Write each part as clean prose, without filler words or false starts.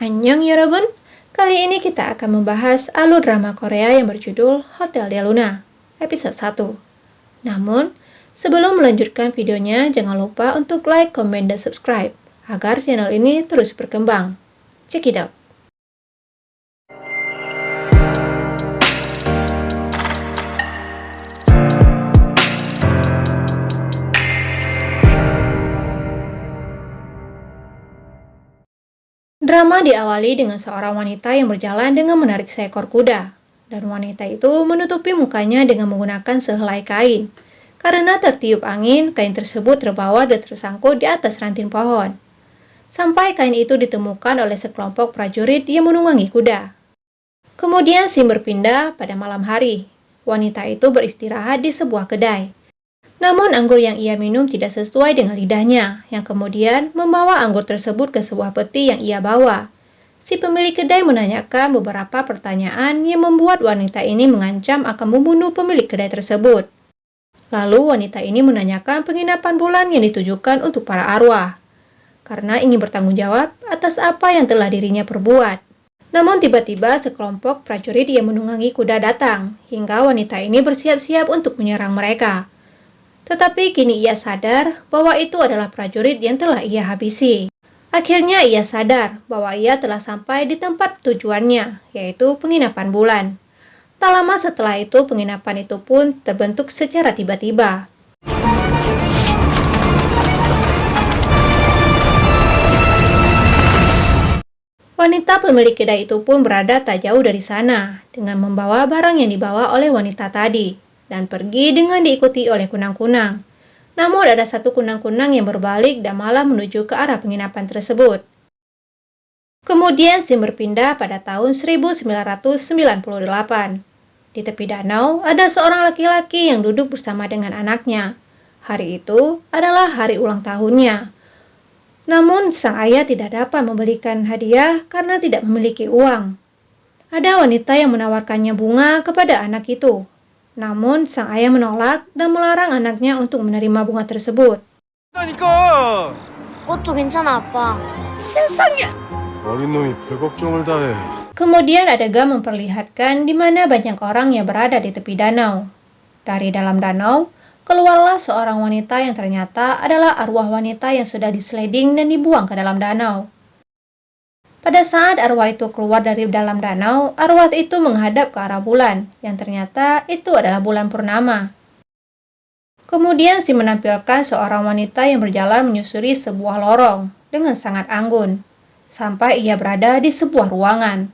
Annyeong Yorobun, kali ini kita akan membahas alur drama Korea yang berjudul Hotel Del Luna, episode 1. Namun, sebelum melanjutkan videonya, jangan lupa untuk like, comment, dan subscribe, agar channel ini terus berkembang. Check it out! Drama diawali dengan seorang wanita yang berjalan dengan menarik seekor kuda, dan wanita itu menutupi mukanya dengan menggunakan sehelai kain. Karena tertiup angin, kain tersebut terbawa dan tersangkut di atas ranting pohon. Sampai kain itu ditemukan oleh sekelompok prajurit yang menunggangi kuda. Kemudian scene berpindah pada malam hari. Wanita itu beristirahat di sebuah kedai. Namun anggur yang ia minum tidak sesuai dengan lidahnya, yang kemudian membawa anggur tersebut ke sebuah peti yang ia bawa. Si pemilik kedai menanyakan beberapa pertanyaan yang membuat wanita ini mengancam akan membunuh pemilik kedai tersebut. Lalu wanita ini menanyakan penginapan bulan yang ditujukan untuk para arwah, karena ingin bertanggung jawab atas apa yang telah dirinya perbuat. Namun tiba-tiba sekelompok prajurit yang menunggangi kuda datang, hingga wanita ini bersiap-siap untuk menyerang mereka. Tetapi kini ia sadar bahwa itu adalah prajurit yang telah ia habisi. Akhirnya ia sadar bahwa ia telah sampai di tempat tujuannya, yaitu penginapan bulan. Tak lama setelah itu, penginapan itu pun terbentuk secara tiba-tiba. Wanita pemilik kedai itu pun berada tak jauh dari sana, dengan membawa barang yang dibawa oleh wanita tadi, dan pergi dengan diikuti oleh kunang-kunang. Namun ada satu kunang-kunang yang berbalik dan malah menuju ke arah penginapan tersebut. Kemudian scene berpindah pada tahun 1998. Di tepi danau ada seorang laki-laki yang duduk bersama dengan anaknya. Hari itu adalah hari ulang tahunnya. Namun sang ayah tidak dapat membelikan hadiah karena tidak memiliki uang. Ada wanita yang menawarkannya bunga kepada anak itu. Namun, sang ayah menolak dan melarang anaknya untuk menerima bunga tersebut. 그것도 괜찮아, 아빠. 세상에! 어린 놈이 별 걱정을 다 해. Kemudian adegan memperlihatkan di mana banyak orang yang berada di tepi danau. Dari dalam danau, keluarlah seorang wanita yang ternyata adalah arwah wanita yang sudah disliding dan dibuang ke dalam danau. Pada saat arwah itu keluar dari dalam danau, arwah itu menghadap ke arah bulan, yang ternyata itu adalah bulan purnama. Kemudian menampilkan seorang wanita yang berjalan menyusuri sebuah lorong dengan sangat anggun, sampai ia berada di sebuah ruangan.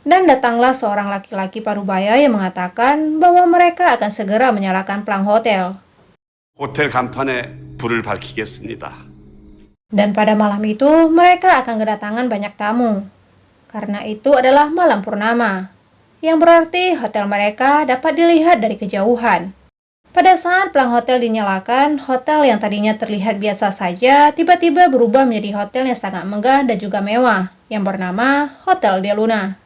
Dan datanglah seorang laki-laki parubaya yang mengatakan bahwa mereka akan segera menyalakan pelang hotel. 호텔 간판에 불을 밝히겠습니다. Dan pada malam itu, mereka akan kedatangan banyak tamu. Karena itu adalah malam purnama, yang berarti hotel mereka dapat dilihat dari kejauhan. Pada saat pelang hotel dinyalakan, hotel yang tadinya terlihat biasa saja, tiba-tiba berubah menjadi hotel yang sangat megah dan juga mewah, yang bernama Hotel Del Luna.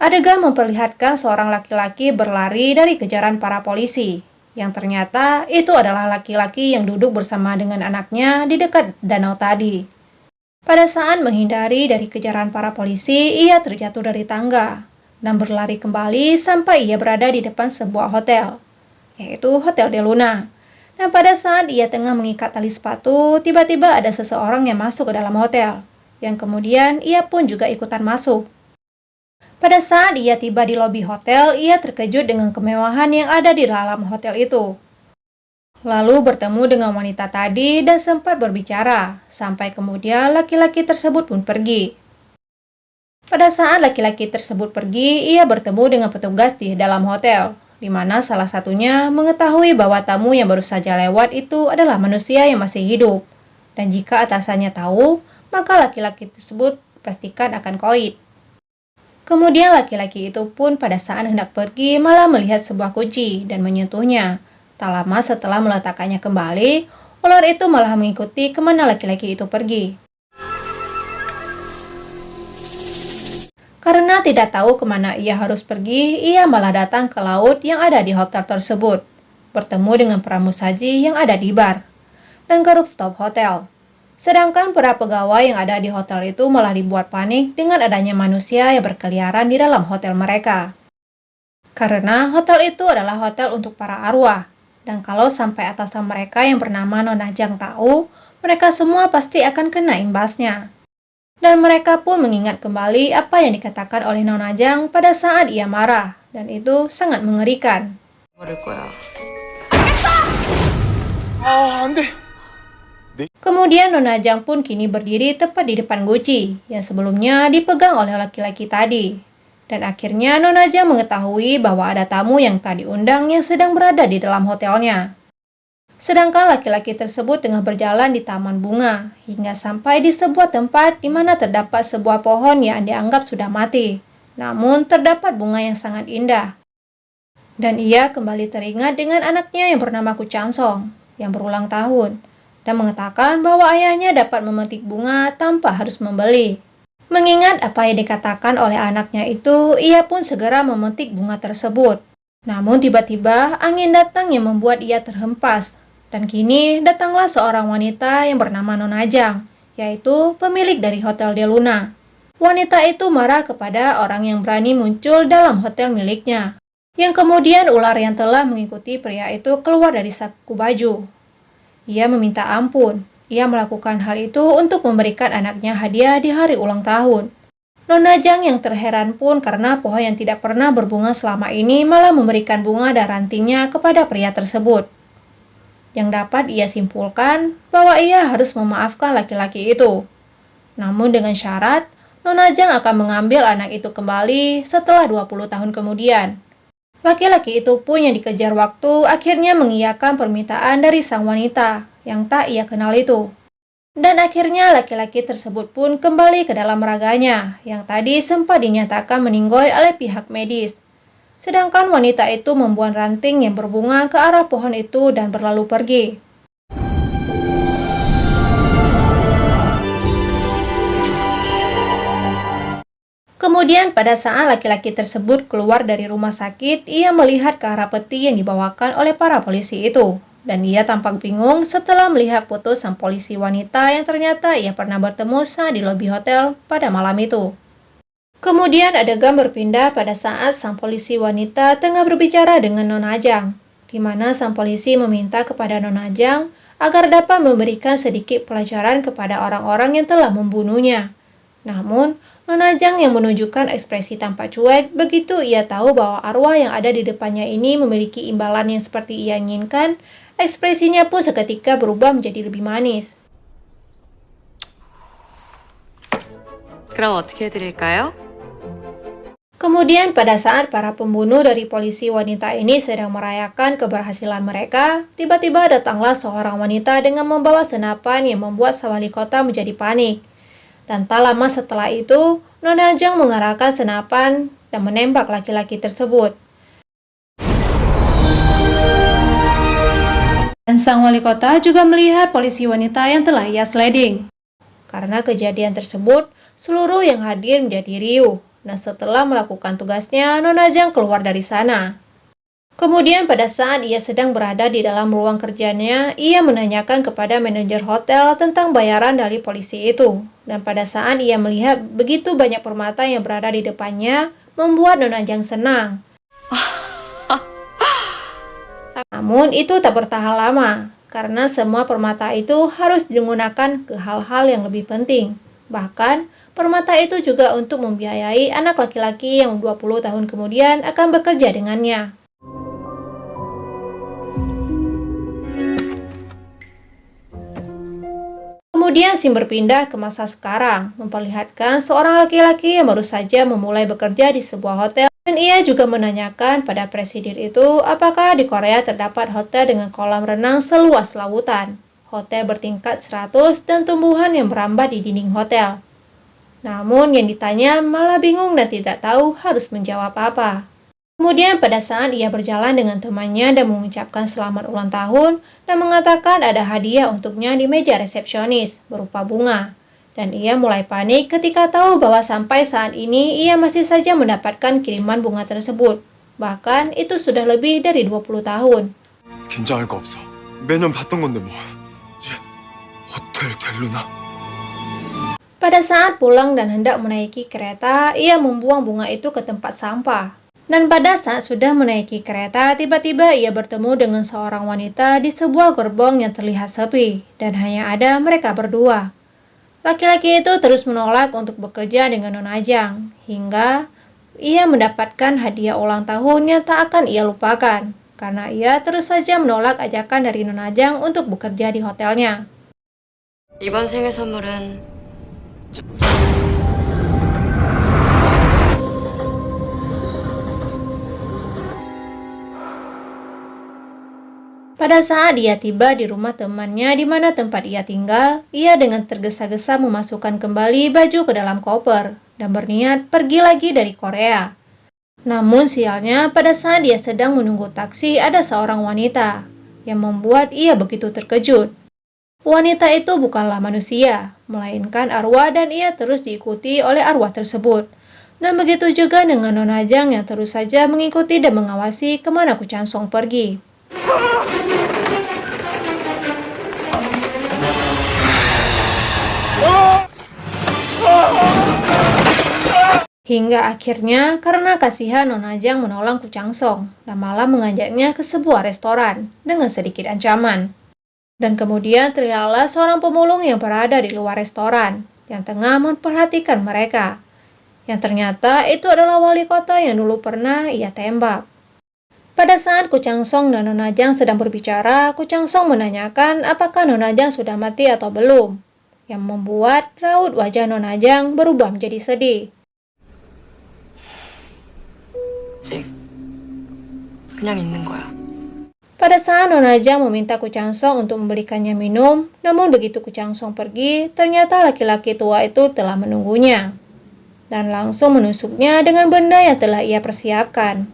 Adegan memperlihatkan seorang laki-laki berlari dari kejaran para polisi, yang ternyata itu adalah laki-laki yang duduk bersama dengan anaknya di dekat danau tadi. Pada saat menghindari dari kejaran para polisi, ia terjatuh dari tangga dan berlari kembali sampai ia berada di depan sebuah hotel, yaitu Hotel Del Luna. Dan pada saat ia tengah mengikat tali sepatu, tiba-tiba ada seseorang yang masuk ke dalam hotel, yang kemudian ia pun juga ikutan masuk. Pada saat ia tiba di lobi hotel, ia terkejut dengan kemewahan yang ada di dalam hotel itu. Lalu bertemu dengan wanita tadi dan sempat berbicara, sampai kemudian laki-laki tersebut pun pergi. Pada saat laki-laki tersebut pergi, ia bertemu dengan petugas di dalam hotel, di mana salah satunya mengetahui bahwa tamu yang baru saja lewat itu adalah manusia yang masih hidup. Dan jika atasannya tahu, maka laki-laki tersebut pastikan akan koid. Kemudian laki-laki itu pun pada saat hendak pergi malah melihat sebuah kunci dan menyentuhnya. Tak lama setelah meletakkannya kembali, ular itu malah mengikuti kemana laki-laki itu pergi. Karena tidak tahu kemana ia harus pergi, ia malah datang ke laut yang ada di hotel tersebut, bertemu dengan pramusaji yang ada di bar, dan ke rooftop hotel. Sedangkan para pegawai yang ada di hotel itu malah dibuat panik dengan adanya manusia yang berkeliaran di dalam hotel mereka. Karena hotel itu adalah hotel untuk para arwah, dan kalau sampai atasan mereka yang bernama Nona Jang tahu, mereka semua pasti akan kena imbasnya. Dan mereka pun mengingat kembali apa yang dikatakan oleh Nona Jang pada saat ia marah, dan itu sangat mengerikan. Kemudian Nona Jang pun kini berdiri tepat di depan Guci, yang sebelumnya dipegang oleh laki-laki tadi. Dan akhirnya Nona Jang mengetahui bahwa ada tamu yang tak diundang yang sedang berada di dalam hotelnya. Sedangkan laki-laki tersebut tengah berjalan di taman bunga, hingga sampai di sebuah tempat di mana terdapat sebuah pohon yang dianggap sudah mati. Namun terdapat bunga yang sangat indah. Dan ia kembali teringat dengan anaknya yang bernama Ku Chansong, yang berulang tahun, dan mengatakan bahwa ayahnya dapat memetik bunga tanpa harus membeli. Mengingat apa yang dikatakan oleh anaknya itu, ia pun segera memetik bunga tersebut. Namun tiba-tiba angin datang yang membuat ia terhempas. Dan kini datanglah seorang wanita yang bernama Nona Jang, yaitu pemilik dari Hotel De Luna. Wanita itu marah kepada orang yang berani muncul dalam hotel miliknya, yang kemudian ular yang telah mengikuti pria itu keluar dari saku baju. Ia meminta ampun. Ia melakukan hal itu untuk memberikan anaknya hadiah di hari ulang tahun. Nona Jang yang terheran pun karena pohon yang tidak pernah berbunga selama ini malah memberikan bunga dan rantingnya kepada pria tersebut. Yang dapat ia simpulkan bahwa ia harus memaafkan laki-laki itu. Namun dengan syarat, Nona Jang akan mengambil anak itu kembali setelah 20 tahun kemudian. Laki-laki itu pun yang dikejar waktu akhirnya mengiyakan permintaan dari sang wanita yang tak ia kenal itu. Dan akhirnya laki-laki tersebut pun kembali ke dalam raganya yang tadi sempat dinyatakan meninggoy oleh pihak medis. Sedangkan wanita itu membuang ranting yang berbunga ke arah pohon itu dan berlalu pergi. Kemudian pada saat laki-laki tersebut keluar dari rumah sakit, ia melihat ke arah peti yang dibawakan oleh para polisi itu. Dan ia tampak bingung setelah melihat foto sang polisi wanita yang ternyata ia pernah bertemu saat di lobi hotel pada malam itu. Kemudian adegan berpindah pada saat sang polisi wanita tengah berbicara dengan Nona Jang, di mana sang polisi meminta kepada Nona Jang agar dapat memberikan sedikit pelajaran kepada orang-orang yang telah membunuhnya. Namun, Nona Jang yang menunjukkan ekspresi tampak cuek begitu ia tahu bahwa arwah yang ada di depannya ini memiliki imbalan yang seperti ia inginkan, ekspresinya pun seketika berubah menjadi lebih manis. 그럼 어떻게 해드릴까요? Kemudian pada saat para pembunuh dari polisi wanita ini sedang merayakan keberhasilan mereka, tiba-tiba datanglah seorang wanita dengan membawa senapan yang membuat sang wali kota menjadi panik. Dan tak lama setelah itu, Nona Jang mengarahkan senapan dan menembak laki-laki tersebut. Dan sang wali kota juga melihat polisi wanita yang telah ia sliding. Karena kejadian tersebut, seluruh yang hadir menjadi riuh. Dan setelah melakukan tugasnya, Nona Jang keluar dari sana. Kemudian pada saat ia sedang berada di dalam ruang kerjanya, ia menanyakan kepada manajer hotel tentang bayaran dari polisi itu. Dan pada saat ia melihat begitu banyak permata yang berada di depannya, membuat Nona Jang senang. Namun itu tak bertahan lama, karena semua permata itu harus digunakan ke hal-hal yang lebih penting. Bahkan, permata itu juga untuk membiayai anak laki-laki yang 20 tahun kemudian akan bekerja dengannya. Kemudian scene berpindah ke masa sekarang, memperlihatkan seorang laki-laki yang baru saja memulai bekerja di sebuah hotel. Dan ia juga menanyakan pada presiden itu apakah di Korea terdapat hotel dengan kolam renang seluas lautan, hotel bertingkat 100 dan tumbuhan yang merambat di dinding hotel. Namun yang ditanya malah bingung dan tidak tahu harus menjawab apa. Kemudian pada saat ia berjalan dengan temannya dan mengucapkan selamat ulang tahun dan mengatakan ada hadiah untuknya di meja resepsionis berupa bunga. Dan ia mulai panik ketika tahu bahwa sampai saat ini ia masih saja mendapatkan kiriman bunga tersebut. Bahkan itu sudah lebih dari 20 tahun. 긴장할 거 없어. 매년 받던 건데 뭐. 호텔 델루나. Pada saat pulang dan hendak menaiki kereta, ia membuang bunga itu ke tempat sampah. Dan pada saat sudah menaiki kereta, tiba-tiba ia bertemu dengan seorang wanita di sebuah gerbong yang terlihat sepi, dan hanya ada mereka berdua. Laki-laki itu terus menolak untuk bekerja dengan Nona Ajang, hingga ia mendapatkan hadiah ulang tahun yang tak akan ia lupakan, karena ia terus saja menolak ajakan dari Nona Ajang untuk bekerja di hotelnya. 이번 생일 선물은 Pada saat dia tiba di rumah temannya di mana tempat ia tinggal, ia dengan tergesa-gesa memasukkan kembali baju ke dalam koper dan berniat pergi lagi dari Korea. Namun sialnya, pada saat dia sedang menunggu taksi, ada seorang wanita yang membuat ia begitu terkejut. Wanita itu bukanlah manusia, melainkan arwah, dan ia terus diikuti oleh arwah tersebut. Dan begitu juga dengan Nona Ajang yang terus saja mengikuti dan mengawasi kemana Ku Changsong pergi. Hingga akhirnya karena kasihan Nona Ajang menolong Ku Changsong dan malah mengajaknya ke sebuah restoran dengan sedikit ancaman. Dan kemudian terlihatlah seorang pemulung yang berada di luar restoran yang tengah memperhatikan mereka. Yang ternyata itu adalah wali kota yang dulu pernah ia tembak. Pada saat Ku Changsong dan Nona Ajang sedang berbicara, Ku Changsong menanyakan apakah Nona Ajang sudah mati atau belum, yang membuat raut wajah Nona Ajang berubah menjadi sedih. 아직 그냥 있는 거야. Pada saat Nona Ajang meminta Ku Changsong untuk membelikannya minum, namun begitu Ku Changsong pergi, ternyata laki-laki tua itu telah menunggunya dan langsung menusuknya dengan benda yang telah ia persiapkan.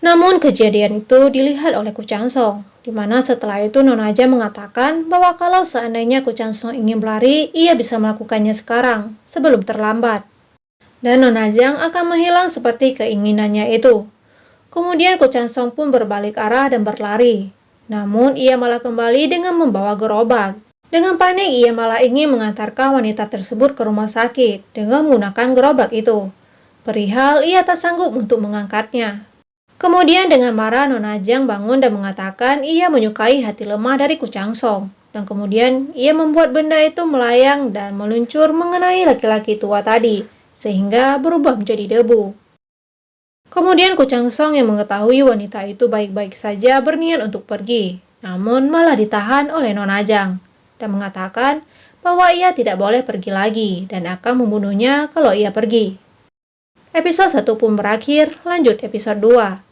Namun kejadian itu dilihat oleh Ku Changsong, di mana setelah itu Nona Ajang mengatakan bahwa kalau seandainya Ku Changsong ingin berlari, ia bisa melakukannya sekarang, sebelum terlambat. Dan Nona Ajang akan menghilang seperti keinginannya itu. Kemudian Ku Changsong pun berbalik arah dan berlari. Namun ia malah kembali dengan membawa gerobak. Dengan panik ia malah ingin mengantarkan wanita tersebut ke rumah sakit dengan menggunakan gerobak itu. Perihal ia tak sanggup untuk mengangkatnya. Kemudian dengan marah Nona Ajang bangun dan mengatakan ia menyukai hati lemah dari Ku Changsong. Dan kemudian ia membuat benda itu melayang dan meluncur mengenai laki-laki tua tadi, sehingga berubah menjadi debu. Kemudian Ku Changsong yang mengetahui wanita itu baik-baik saja berniat untuk pergi, namun malah ditahan oleh Nona Ajang dan mengatakan bahwa ia tidak boleh pergi lagi dan akan membunuhnya kalau ia pergi. Episode 1 pun berakhir, lanjut episode 2.